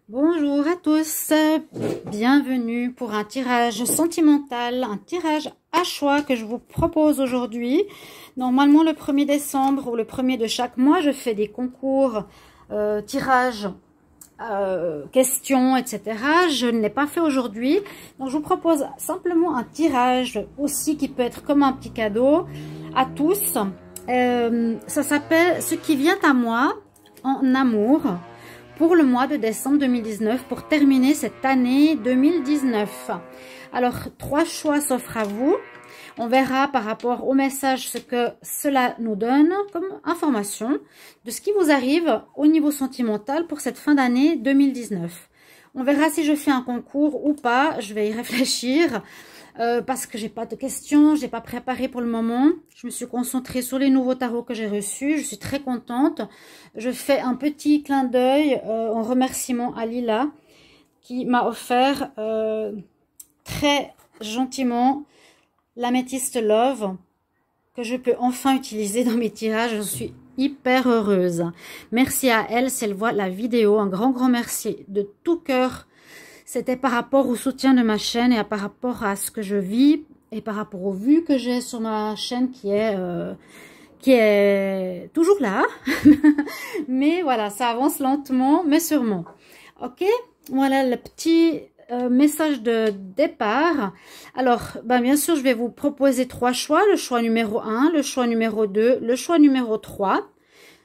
Bonjour à tous, bienvenue pour un tirage sentimental, un tirage à choix que je vous propose aujourd'hui. Normalement le 1er décembre ou le 1er de chaque mois, je fais des concours, tirages, questions, etc. Je ne l'ai pas fait aujourd'hui, donc je vous propose simplement un tirage aussi qui peut être comme un petit cadeau à tous. Ça s'appelle « Ce qui vient à moi en amour ». Pour le mois de décembre 2019, pour terminer cette année 2019. Alors, 3 choix s'offrent à vous. On verra par rapport au message ce que cela nous donne comme information de ce qui vous arrive au niveau sentimental pour cette fin d'année 2019. On verra si je fais un concours ou pas, je vais y réfléchir. Parce que j'ai pas de questions, j'ai pas préparé pour le moment. Je me suis concentrée sur les nouveaux tarots que j'ai reçus. Je suis très contente. Je fais un petit clin d'œil en remerciement à Lila qui m'a offert très gentiment l'améthyste Love que je peux enfin utiliser dans mes tirages. Je suis hyper heureuse. Merci à elle si elle voit la vidéo. Un grand merci de tout cœur. C'était par rapport au soutien de ma chaîne et par rapport à ce que je vis et par rapport aux vues que j'ai sur ma chaîne qui est toujours là. Mais voilà, ça avance lentement mais sûrement. Ok, voilà le petit message de départ. Alors, bien sûr, je vais vous proposer 3 choix. Le choix numéro 1, le choix numéro 2, le choix numéro 3.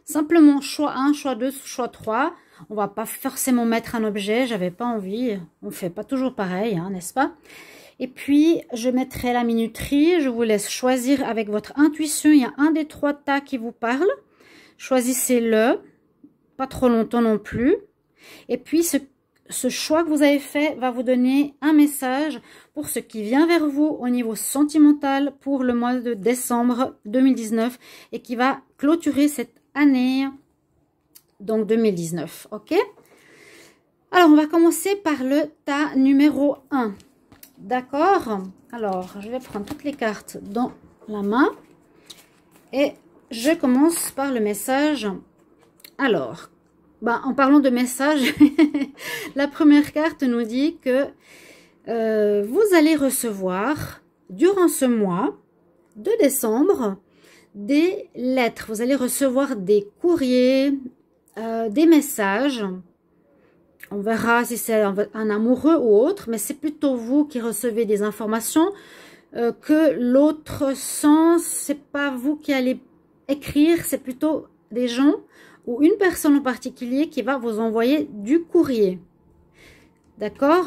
Simplement choix 1, choix 2, choix 3. On va pas forcément mettre un objet, j'avais pas envie. On fait pas toujours pareil, hein, n'est-ce pas? Et puis, je mettrai la minuterie. Je vous laisse choisir avec votre intuition. Il y a un des 3 tas qui vous parle. Choisissez-le. Pas trop longtemps non plus. Et puis, ce choix que vous avez fait va vous donner un message pour ce qui vient vers vous au niveau sentimental pour le mois de décembre 2019 et qui va clôturer cette année donc 2019, ok? Alors, on va commencer par le tas numéro 1, d'accord? Alors, je vais prendre toutes les cartes dans la main et je commence par le message. Alors, en parlant de message, la première carte nous dit que vous allez recevoir, durant ce mois de décembre, des lettres. Vous allez recevoir des courriers, des messages. On verra si c'est un amoureux ou autre, mais c'est plutôt vous qui recevez des informations que l'autre sens, c'est pas vous qui allez écrire, c'est plutôt des gens ou une personne en particulier qui va vous envoyer du courrier. D'accord?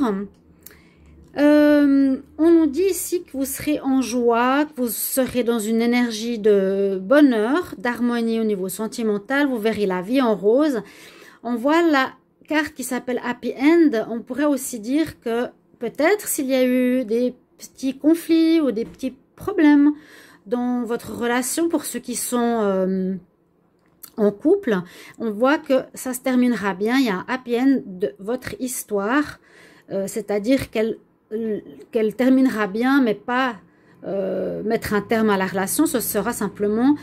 On nous dit ici que vous serez en joie, que vous serez dans une énergie de bonheur, d'harmonie au niveau sentimental, vous verrez la vie en rose. On voit la carte qui s'appelle Happy End. On pourrait aussi dire que peut-être s'il y a eu des petits conflits ou des petits problèmes dans votre relation pour ceux qui sont en couple, on voit que ça se terminera bien. Il y a un Happy End de votre histoire, c'est-à-dire qu'elle terminera bien, mais pas mettre un terme à la relation. Ce sera simplement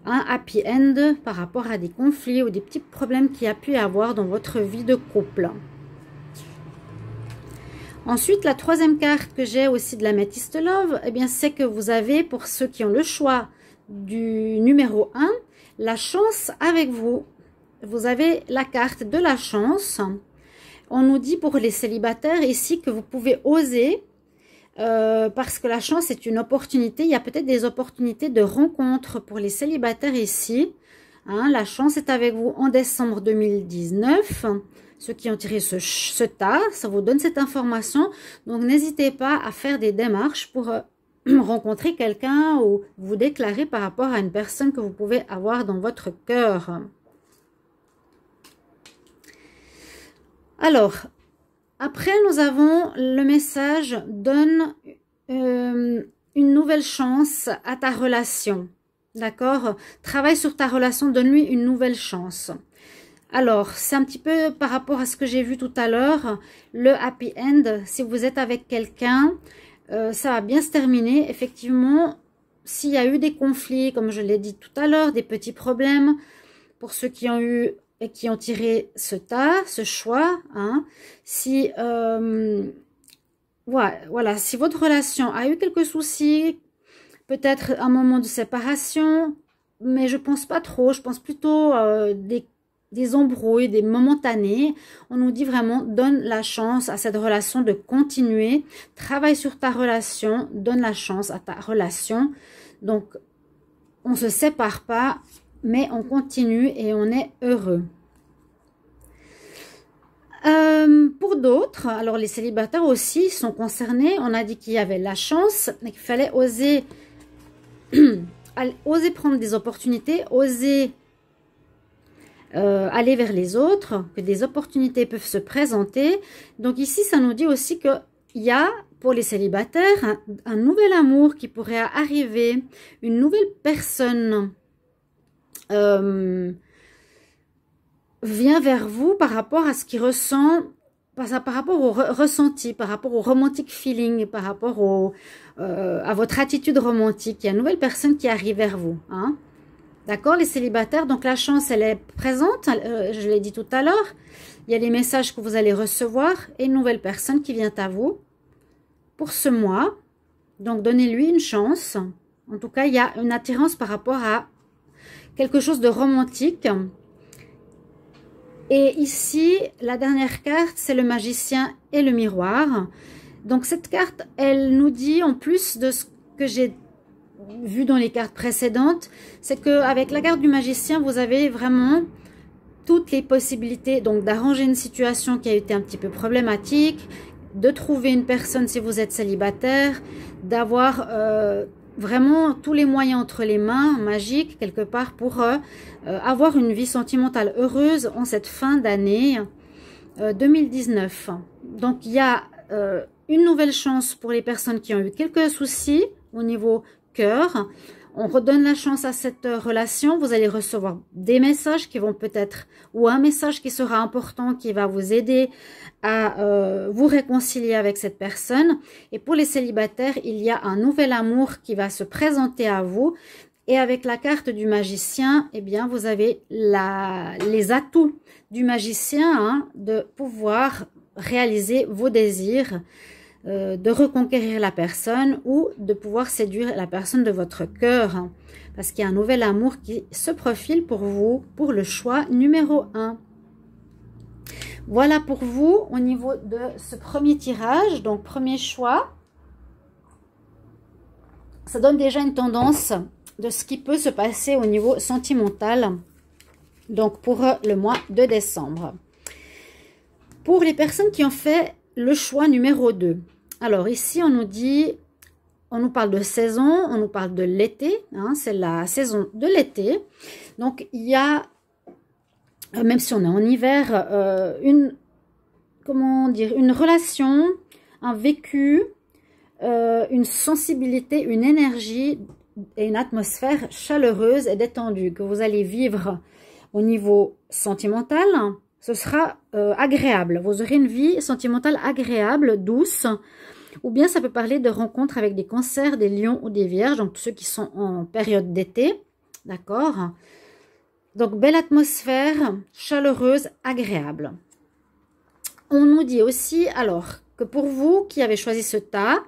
un happy end par rapport à des conflits ou des petits problèmes qu'il y a pu y avoir dans votre vie de couple. Ensuite, la troisième carte que j'ai aussi de l'améthyste Love, eh bien, c'est que vous avez, pour ceux qui ont le choix du numéro 1, la chance avec vous. Vous avez la carte de la chance. On nous dit pour les célibataires ici que vous pouvez oser parce que la chance est une opportunité. Il y a peut-être des opportunités de rencontre pour les célibataires ici. Hein, la chance est avec vous en décembre 2019. Ceux qui ont tiré ce tas, ça vous donne cette information. Donc, n'hésitez pas à faire des démarches pour rencontrer quelqu'un ou vous déclarer par rapport à une personne que vous pouvez avoir dans votre cœur. Alors, après, nous avons le message « Donne une nouvelle chance à ta relation ». D'accord? Travaille sur ta relation, donne-lui une nouvelle chance. Alors, c'est un petit peu par rapport à ce que j'ai vu tout à l'heure. Le happy end, si vous êtes avec quelqu'un, ça va bien se terminer. Effectivement, s'il y a eu des conflits, comme je l'ai dit tout à l'heure, des petits problèmes, pour ceux qui ont eu qui ont tiré ce tas, ce choix, hein, si voilà, si votre relation a eu quelques soucis, peut-être un moment de séparation, mais je pense pas trop, je pense plutôt des embrouilles, des momentanés. On nous dit vraiment, donne la chance à cette relation de continuer, travaille sur ta relation, donne la chance à ta relation. Donc, on se sépare pas, mais on continue et on est heureux. Pour d'autres, alors les célibataires aussi sont concernés. On a dit qu'il y avait la chance, mais qu'il fallait oser, oser prendre des opportunités, oser aller vers les autres, que des opportunités peuvent se présenter. Donc ici, ça nous dit aussi qu'il y a, pour les célibataires, un nouvel amour qui pourrait arriver, une nouvelle personne vient vers vous par rapport à ce qu'il ressent, par rapport au ressenti, par rapport au romantic feeling, par rapport à votre attitude romantique. Il y a une nouvelle personne qui arrive vers vous. Hein? D'accord, les célibataires, donc la chance, elle est présente, je l'ai dit tout à l'heure. Il y a les messages que vous allez recevoir et une nouvelle personne qui vient à vous pour ce mois. Donc, donnez-lui une chance. En tout cas, il y a une attirance par rapport à quelque chose de romantique. Et ici, la dernière carte, c'est le magicien et le miroir. Donc, cette carte, elle nous dit, en plus de ce que j'ai vu dans les cartes précédentes, c'est qu'avec la carte du magicien, vous avez vraiment toutes les possibilités donc d'arranger une situation qui a été un petit peu problématique, de trouver une personne si vous êtes célibataire, d'avoir vraiment tous les moyens entre les mains, magiques, quelque part, pour avoir une vie sentimentale heureuse en cette fin d'année 2019. Donc, il y a une nouvelle chance pour les personnes qui ont eu quelques soucis au niveau cœur. On redonne la chance à cette relation. Vous allez recevoir des messages qui vont peut-être, ou un message qui sera important, qui va vous aider à vous réconcilier avec cette personne. Et pour les célibataires, il y a un nouvel amour qui va se présenter à vous. Et avec la carte du magicien, eh bien, vous avez les atouts du magicien, hein, de pouvoir réaliser vos désirs, de reconquérir la personne ou de pouvoir séduire la personne de votre cœur. Hein, parce qu'il y a un nouvel amour qui se profile pour vous, pour le choix numéro 1. Voilà pour vous au niveau de ce premier tirage, donc premier choix. Ça donne déjà une tendance de ce qui peut se passer au niveau sentimental, donc pour le mois de décembre. Pour les personnes qui ont fait le choix numéro 2, alors ici on nous dit, on nous parle de saison, on nous parle de l'été, hein, c'est la saison de l'été. Donc il y a, même si on est en hiver, comment dire, une relation, un vécu, une sensibilité, une énergie et une atmosphère chaleureuse et détendue que vous allez vivre au niveau sentimental. Ce sera agréable. Vous aurez une vie sentimentale agréable, douce. Ou bien ça peut parler de rencontres avec des cancers, des lions ou des vierges. Donc tous ceux qui sont en période d'été. D'accord? Donc belle atmosphère, chaleureuse, agréable. On nous dit aussi alors que pour vous qui avez choisi ce tas,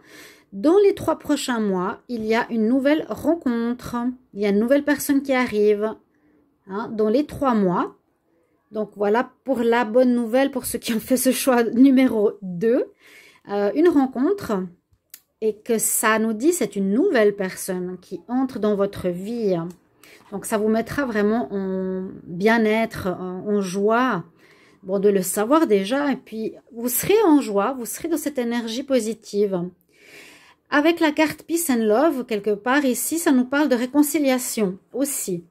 dans les 3 prochains mois, il y a une nouvelle rencontre. Il y a une nouvelle personne qui arrive, hein, dans les 3 mois. Donc voilà pour la bonne nouvelle pour ceux qui ont fait ce choix numéro 2. Une rencontre et que ça nous dit c'est une nouvelle personne qui entre dans votre vie. Donc ça vous mettra vraiment en bien-être, en joie. Bon, de le savoir déjà et puis vous serez en joie, vous serez dans cette énergie positive. Avec la carte Peace and Love, quelque part ici, ça nous parle de réconciliation aussi.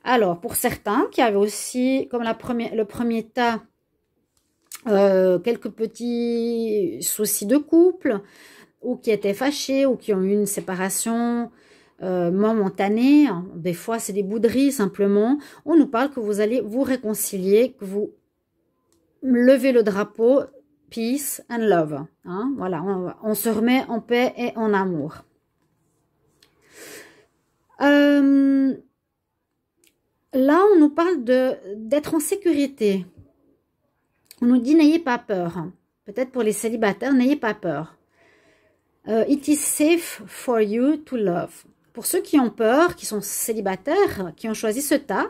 Alors, pour certains qui avaient aussi, comme le premier tas, quelques petits soucis de couple, ou qui étaient fâchés, ou qui ont eu une séparation momentanée, des fois c'est des bouderies simplement, on nous parle que vous allez vous réconcilier, que vous levez le drapeau Peace and Love. Hein, voilà, on se remet en paix et en amour. là, on nous parle d'être en sécurité. On nous dit, n'ayez pas peur. Peut-être pour les célibataires, n'ayez pas peur. It is safe for you to love. Pour ceux qui ont peur, qui sont célibataires, qui ont choisi ce tas,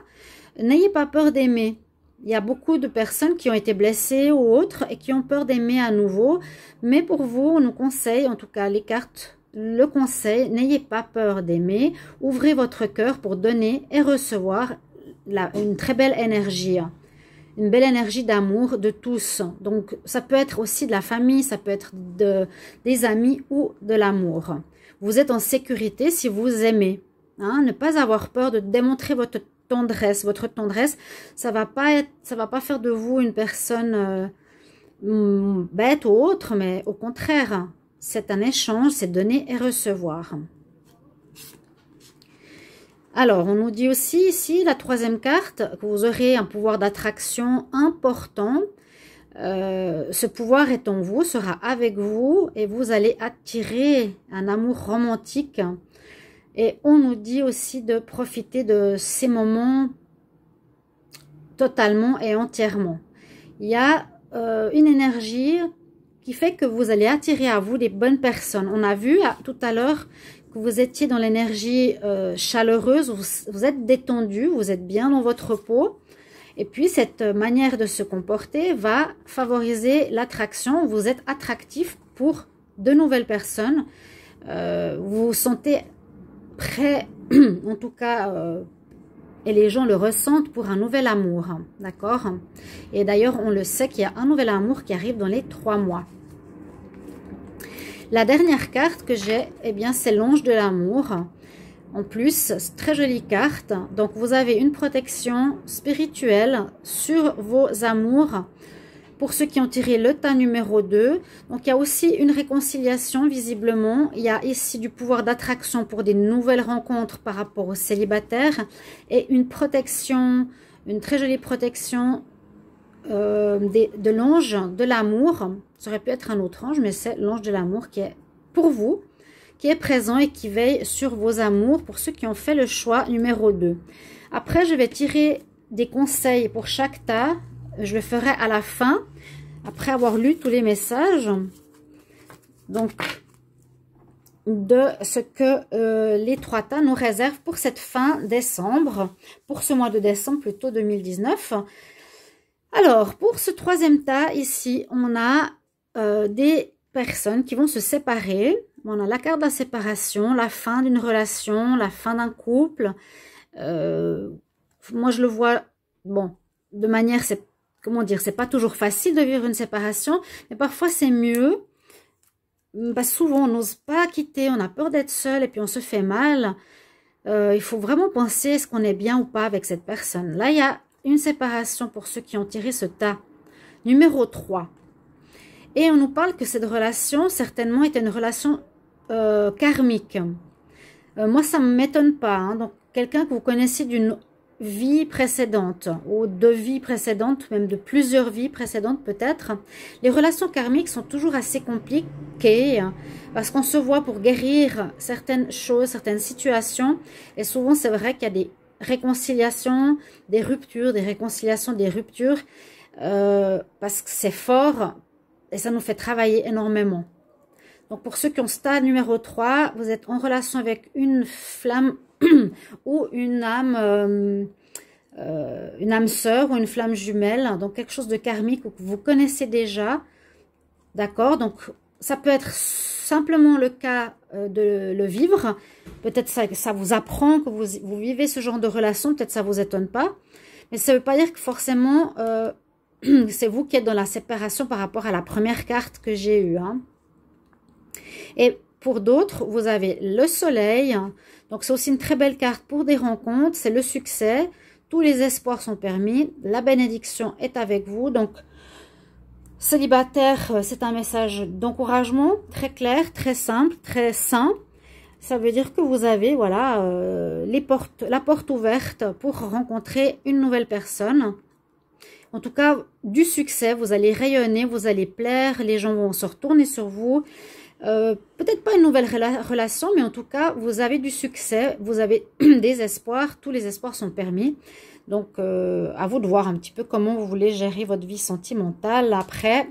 n'ayez pas peur d'aimer. Il y a beaucoup de personnes qui ont été blessées ou autres et qui ont peur d'aimer à nouveau. Mais pour vous, on nous conseille, en tout cas les cartes, le conseil, n'ayez pas peur d'aimer. Ouvrez votre cœur pour donner et recevoir une très belle énergie. Une belle énergie d'amour de tous. Donc, ça peut être aussi de la famille, ça peut être des amis ou de l'amour. Vous êtes en sécurité si vous aimez. Hein? Ne pas avoir peur de démontrer votre tendresse. Votre tendresse, ça va pas faire de vous une personne bête ou autre, mais au contraire, c'est un échange, c'est donner et recevoir. Alors, on nous dit aussi ici, la troisième carte, que vous aurez un pouvoir d'attraction important. Ce pouvoir est en vous, sera avec vous et vous allez attirer un amour romantique. Et on nous dit aussi de profiter de ces moments totalement et entièrement. Il y a une énergie qui fait que vous allez attirer à vous les bonnes personnes. On a vu tout à l'heure que vous étiez dans l'énergie chaleureuse, vous êtes détendu, vous êtes bien dans votre peau. Et puis, cette manière de se comporter va favoriser l'attraction. Vous êtes attractif pour de nouvelles personnes. Vous vous sentez prêt, en tout cas, et les gens le ressentent pour un nouvel amour. D'accord? Et d'ailleurs, on le sait qu'il y a un nouvel amour qui arrive dans les 3 mois. La dernière carte que j'ai, eh bien, c'est l'ange de l'amour. En plus, très jolie carte. Donc, vous avez une protection spirituelle sur vos amours. Pour ceux qui ont tiré le tas numéro 2. Donc, il y a aussi une réconciliation, visiblement. Il y a ici du pouvoir d'attraction pour des nouvelles rencontres par rapport aux célibataires. Et une protection, une très jolie protection de l'ange de l'amour. Ça aurait pu être un autre ange, mais c'est l'ange de l'amour qui est pour vous, qui est présent et qui veille sur vos amours pour ceux qui ont fait le choix numéro 2. Après, je vais tirer des conseils pour chaque tas. Je le ferai à la fin, après avoir lu tous les messages. Donc, de ce que les 3 tas nous réservent pour cette fin décembre, pour ce mois de décembre plutôt 2019. Alors, pour ce 3e tas, ici, on a des personnes qui vont se séparer. On a la carte de la séparation, la fin d'une relation, la fin d'un couple. Moi, je le vois, bon, de manière, comment dire, c'est pas toujours facile de vivre une séparation, mais parfois c'est mieux. Parce que souvent, on n'ose pas quitter, on a peur d'être seul et puis on se fait mal. Il faut vraiment penser, est-ce qu'on est bien ou pas avec cette personne. Là, il y a une séparation pour ceux qui ont tiré ce tas. Numéro 3. Et on nous parle que cette relation, certainement, était une relation karmique. Moi, ça ne m'étonne pas. Hein. Donc, quelqu'un que vous connaissez d'une vie précédente ou de vies précédentes, même de plusieurs vies précédentes peut-être. Les relations karmiques sont toujours assez compliquées parce qu'on se voit pour guérir certaines choses, certaines situations. Et souvent, c'est vrai qu'il y a des réconciliations, des ruptures, des réconciliations, des ruptures parce que c'est fort et ça nous fait travailler énormément. Donc, pour ceux qui ont stade numéro 3, vous êtes en relation avec une flamme ou une âme sœur ou une flamme jumelle. Donc, quelque chose de karmique que vous connaissez déjà. D'accord? Donc, ça peut être simplement le cas de le vivre. Peut-être ça vous apprend que vous vivez ce genre de relation. Peut-être ça vous étonne pas. Mais ça ne veut pas dire que forcément, c'est vous qui êtes dans la séparation par rapport à la première carte que j'ai eue. Hein. Et pour d'autres, vous avez le soleil. Donc, c'est aussi une très belle carte pour des rencontres. C'est le succès. Tous les espoirs sont permis. La bénédiction est avec vous. Donc, célibataire, c'est un message d'encouragement très clair, très simple, très sain. Ça veut dire que vous avez, voilà, la porte ouverte pour rencontrer une nouvelle personne. En tout cas, du succès. Vous allez rayonner, vous allez plaire. Les gens vont se retourner sur vous. Peut-être pas une nouvelle relation, mais en tout cas, vous avez du succès, vous avez des espoirs, tous les espoirs sont permis. Donc, à vous de voir un petit peu comment vous voulez gérer votre vie sentimentale après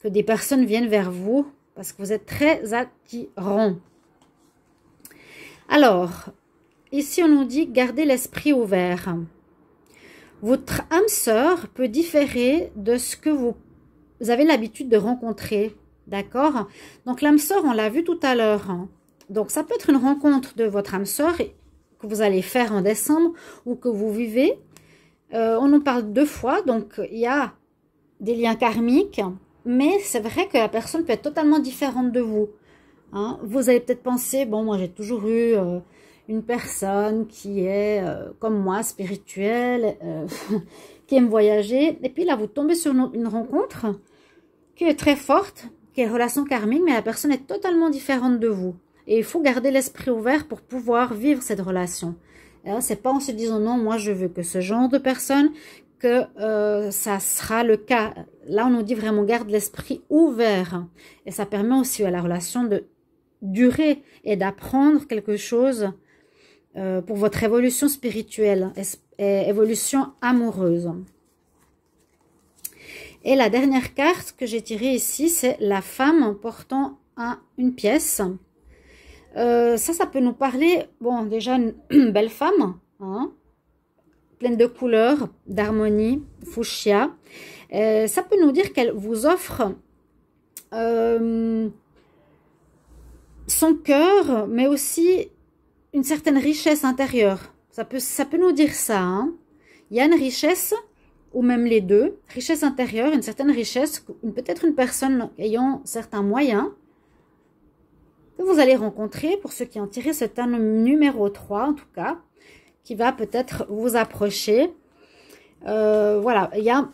que des personnes viennent vers vous parce que vous êtes très attirant. Alors, ici on nous dit gardez l'esprit ouvert. Votre âme sœur peut différer de ce que vous avez l'habitude de rencontrer. D'accord? Donc l'âme sœur, on l'a vu tout à l'heure. Donc ça peut être une rencontre de votre âme sœur que vous allez faire en décembre ou que vous vivez. On en parle 2 fois, donc il y a des liens karmiques, mais c'est vrai que la personne peut être totalement différente de vous. Hein? Vous allez peut-être penser, bon, moi j'ai toujours eu une personne qui est comme moi, spirituelle, qui aime voyager, et puis là vous tombez sur une rencontre qui est très forte, qui est relation karmique, mais la personne est totalement différente de vous. Et il faut garder l'esprit ouvert pour pouvoir vivre cette relation. C'est pas en se disant non, moi je veux que ce genre de personne, que ça sera le cas. Là on nous dit vraiment garde l'esprit ouvert. Et ça permet aussi à la relation de durer et d'apprendre quelque chose pour votre évolution spirituelle et évolution amoureuse. Et la dernière carte que j'ai tirée ici, c'est la femme portant une pièce. Ça peut nous parler, bon, déjà une belle femme, hein, pleine de couleurs, d'harmonie, fuchsia. Ça peut nous dire qu'elle vous offre son cœur, mais aussi une certaine richesse intérieure. Ça peut nous dire ça. Hein. Il y a une richesse, ou même les deux, richesse intérieure, une certaine richesse, peut-être une personne ayant certains moyens, que vous allez rencontrer, pour ceux qui ont tiré, c'est un numéro 3 en tout cas, qui va peut-être vous approcher. Voilà, il y a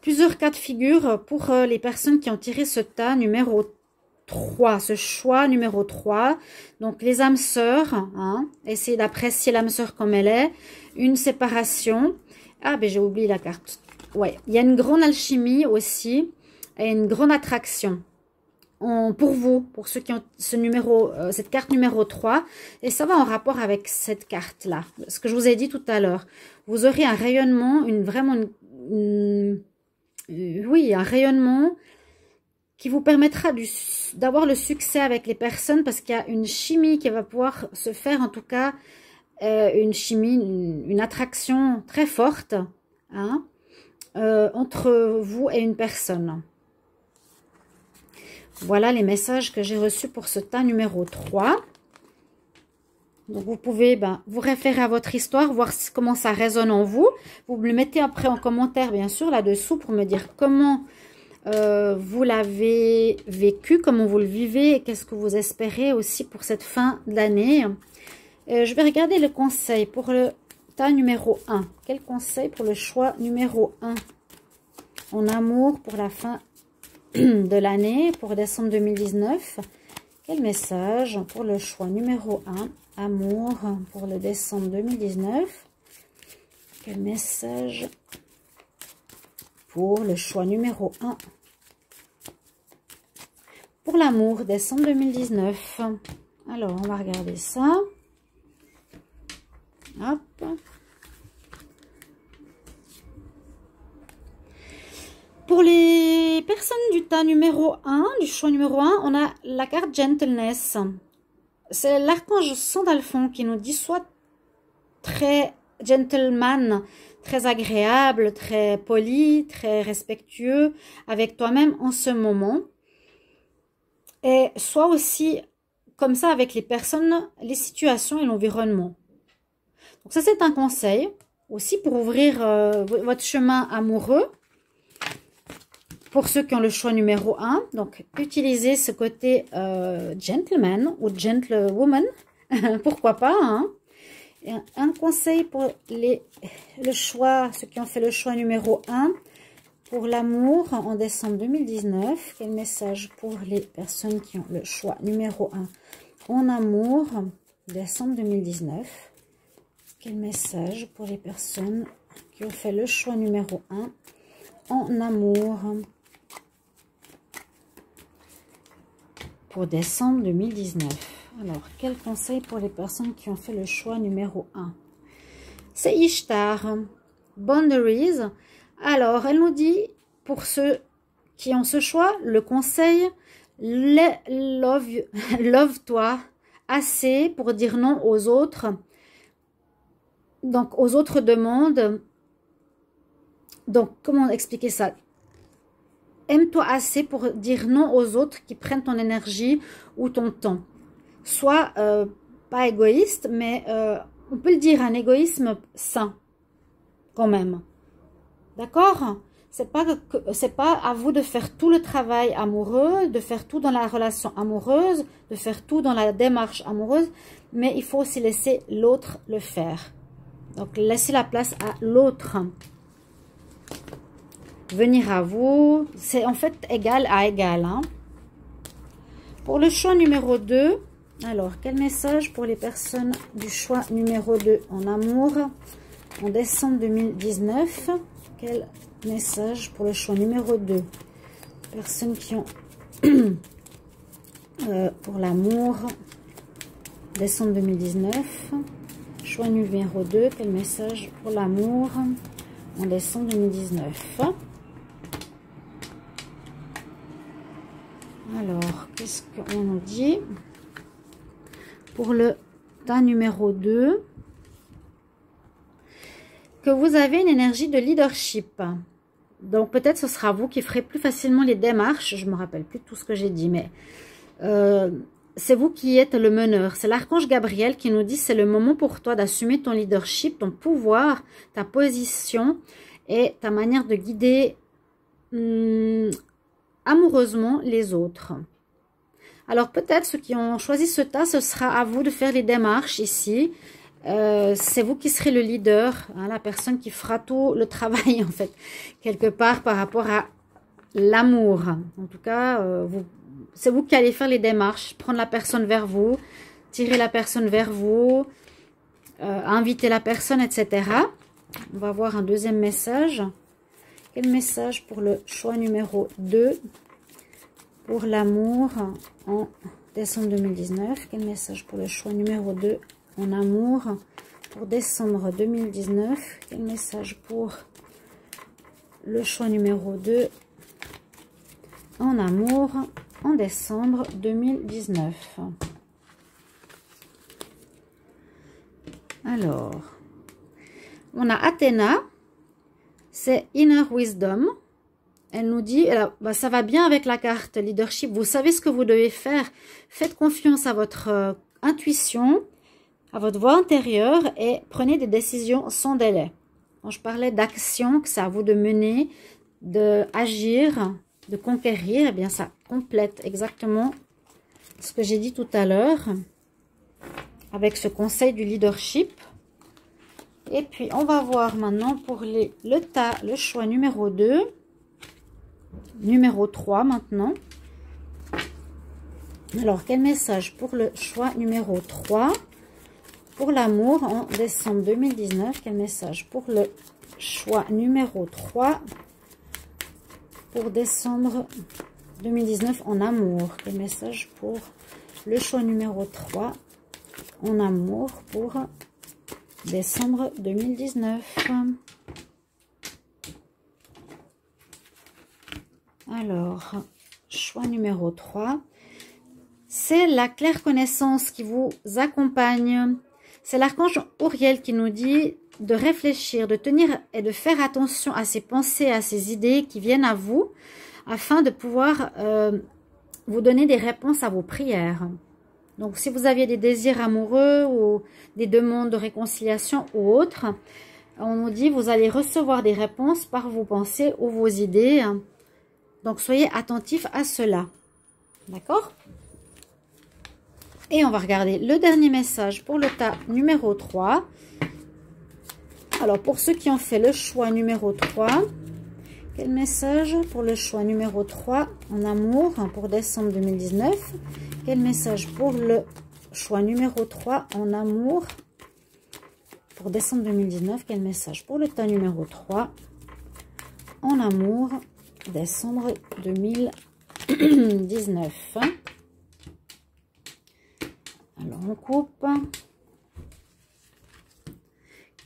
plusieurs cas de figure pour les personnes qui ont tiré ce tas numéro 3, ce choix numéro 3. Donc les âmes sœurs, hein, essayez d'apprécier l'âme sœur comme elle est, une séparation. Ah ben j'ai oublié la carte. Ouais, il y a une grande alchimie aussi et une grande attraction. Pour vous, pour ceux qui ont cette carte numéro 3, et ça va en rapport avec cette carte-là, ce que je vous ai dit tout à l'heure. Vous aurez un rayonnement, oui, un rayonnement qui vous permettra d'avoir le succès avec les personnes, parce qu'il y a une chimie qui va pouvoir se faire, en tout cas, une chimie, une attraction très forte, hein, entre vous et une personne. Voilà les messages que j'ai reçus pour ce tas numéro 3. Donc, vous pouvez vous référer à votre histoire, voir comment ça résonne en vous. Vous me le mettez après en commentaire, bien sûr, là-dessous, pour me dire comment vous l'avez vécu, comment vous le vivez, et qu'est-ce que vous espérez aussi pour cette fin d'année. Je vais regarder le conseil pour le tas numéro 1. Quel conseil pour le choix numéro 1 en amour pour la fin de l'année, pour décembre 2019. Quel message pour le choix numéro 1, amour, pour le décembre 2019. Quel message pour le choix numéro 1 pour l'amour, décembre 2019. Alors, on va regarder ça. Hop. Pour les personnes du tas numéro 1, du choix numéro 1, on a la carte Gentleness. C'est l'archange Sandalphon qui nous dit soit très gentleman, très agréable, très poli, très respectueux avec toi-même en ce moment. Et soit aussi comme ça avec les personnes, les situations et l'environnement. Donc ça, c'est un conseil aussi pour ouvrir votre chemin amoureux. Pour ceux qui ont le choix numéro 1, donc utilisez ce côté gentleman ou gentlewoman, pourquoi pas. Hein. Et un conseil pour ceux qui ont fait le choix numéro 1, pour l'amour en décembre 2019. Quel message pour les personnes qui ont le choix numéro 1 en amour, décembre 2019. Quel message pour les personnes qui ont fait le choix numéro 1 en amour pour décembre 2019. Alors, quel conseil pour les personnes qui ont fait le choix numéro 1? c'est Ishtar. Boundaries. Alors, elle nous dit, pour ceux qui ont ce choix, le conseil, love-toi assez pour dire non aux autres. Donc, aux autres demandes. Donc, comment expliquer ça? Aime-toi assez pour dire non aux autres qui prennent ton énergie ou ton temps. Sois pas égoïste, mais on peut le dire, un égoïsme sain, quand même. D'accord? C'est pas à vous de faire tout le travail amoureux, de faire tout dans la relation amoureuse, de faire tout dans la démarche amoureuse, mais il faut aussi laisser l'autre le faire. Donc, laissez la place à l'autre. Venir à vous, c'est en fait égal à égal. Hein. Pour le choix numéro 2, alors, quel message pour les personnes du choix numéro 2 en amour en décembre 2019? Quel message pour le choix numéro 2? Personnes qui ont pour l'amour, décembre 2019. Choix numéro 2, quel message pour l'amour en décembre 2019? Alors, qu'est-ce qu'on nous dit? Pour le tas numéro 2, que vous avez une énergie de leadership. Donc, peut-être ce sera vous qui ferez plus facilement les démarches. Je ne me rappelle plus tout ce que j'ai dit, mais c'est vous qui êtes le meneur. C'est l'archange Gabriel qui nous dit c'est le moment pour toi d'assumer ton leadership, ton pouvoir, ta position et ta manière de guider amoureusement les autres. Alors peut-être ceux qui ont choisi ce tas, ce sera à vous de faire les démarches ici. C'est vous qui serez le leader, hein, la personne qui fera tout le travail en fait, quelque part par rapport à l'amour. En tout cas, c'est vous qui allez faire les démarches, prendre la personne vers vous, tirer la personne vers vous, inviter la personne, etc. On va voir un deuxième message. Quel message pour le choix numéro 2 pour l'amour en décembre 2019? Quel message pour le choix numéro 2 en amour pour décembre 2019? Quel message pour le choix numéro 2 en amour en décembre 2019? Alors, on a Athéna, c'est Inner Wisdom. Elle nous dit, ça va bien avec la carte leadership. Vous savez ce que vous devez faire. Faites confiance à votre intuition, à votre voix intérieure et prenez des décisions sans délai. Quand je parlais d'action, que c'est à vous de mener, d'agir, de conquérir, eh bien ça complète exactement ce que j'ai dit tout à l'heure avec ce conseil du leadership. Et puis, on va voir maintenant pour le tas, le choix numéro 2. Numéro 3 maintenant. Alors, quel message pour le choix numéro 3 pour l'amour en décembre 2019? Quel message pour le choix numéro 3 pour décembre 2019 en amour? Quel message pour le choix numéro 3 en amour pour décembre 2019? Alors, choix numéro 3, c'est la claire connaissance qui vous accompagne. C'est l'archange Auriel qui nous dit de réfléchir, de tenir et de faire attention à ses pensées, à ses idées qui viennent à vous, afin de pouvoir vous donner des réponses à vos prières. Donc, si vous aviez des désirs amoureux ou des demandes de réconciliation ou autres, on nous dit vous allez recevoir des réponses par vos pensées ou vos idées. Donc, soyez attentifs à cela. D'accord? Et on va regarder le dernier message pour le tas numéro 3. Alors, pour ceux qui ont fait le choix numéro 3, quel message pour le choix numéro 3 en amour pour décembre 2019? Quel message pour le choix numéro 3 en amour pour décembre 2019? Quel message pour le tas numéro 3 en amour décembre 2019? Alors, on coupe.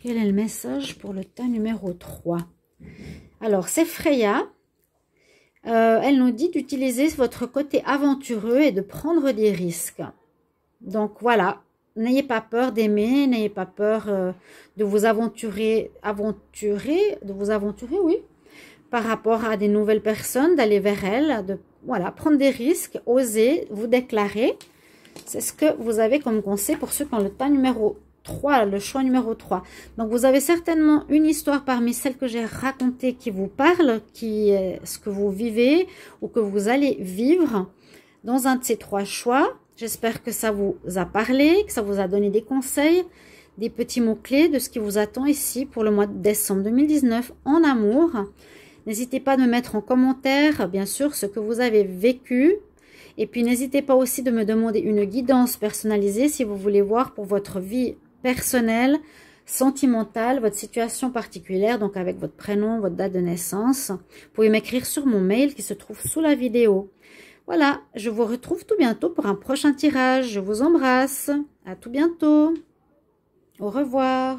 Quel est le message pour le tas numéro 3? Alors, c'est Freya. Elle nous dit d'utiliser votre côté aventureux et de prendre des risques. Donc, voilà. N'ayez pas peur d'aimer, n'ayez pas peur de vous aventurer, oui, par rapport à des nouvelles personnes, d'aller vers elles, de voilà, prendre des risques, oser vous déclarer. C'est ce que vous avez comme conseil pour ceux qui ont le tas numéro 3, le choix numéro 3. Donc, vous avez certainement une histoire parmi celles que j'ai racontées qui vous parle, qui est ce que vous vivez ou que vous allez vivre dans un de ces 3 choix. J'espère que ça vous a parlé, que ça vous a donné des conseils, des petits mots-clés de ce qui vous attend ici pour le mois de décembre 2019 en amour. N'hésitez pas de me mettre en commentaire, bien sûr, ce que vous avez vécu. Et puis, n'hésitez pas aussi de me demander une guidance personnalisée si vous voulez voir pour votre vie personnelle, sentimentale, votre situation particulière, donc avec votre prénom, votre date de naissance. Vous pouvez m'écrire sur mon mail qui se trouve sous la vidéo. Voilà, je vous retrouve tout bientôt pour un prochain tirage. Je vous embrasse. À tout bientôt. Au revoir.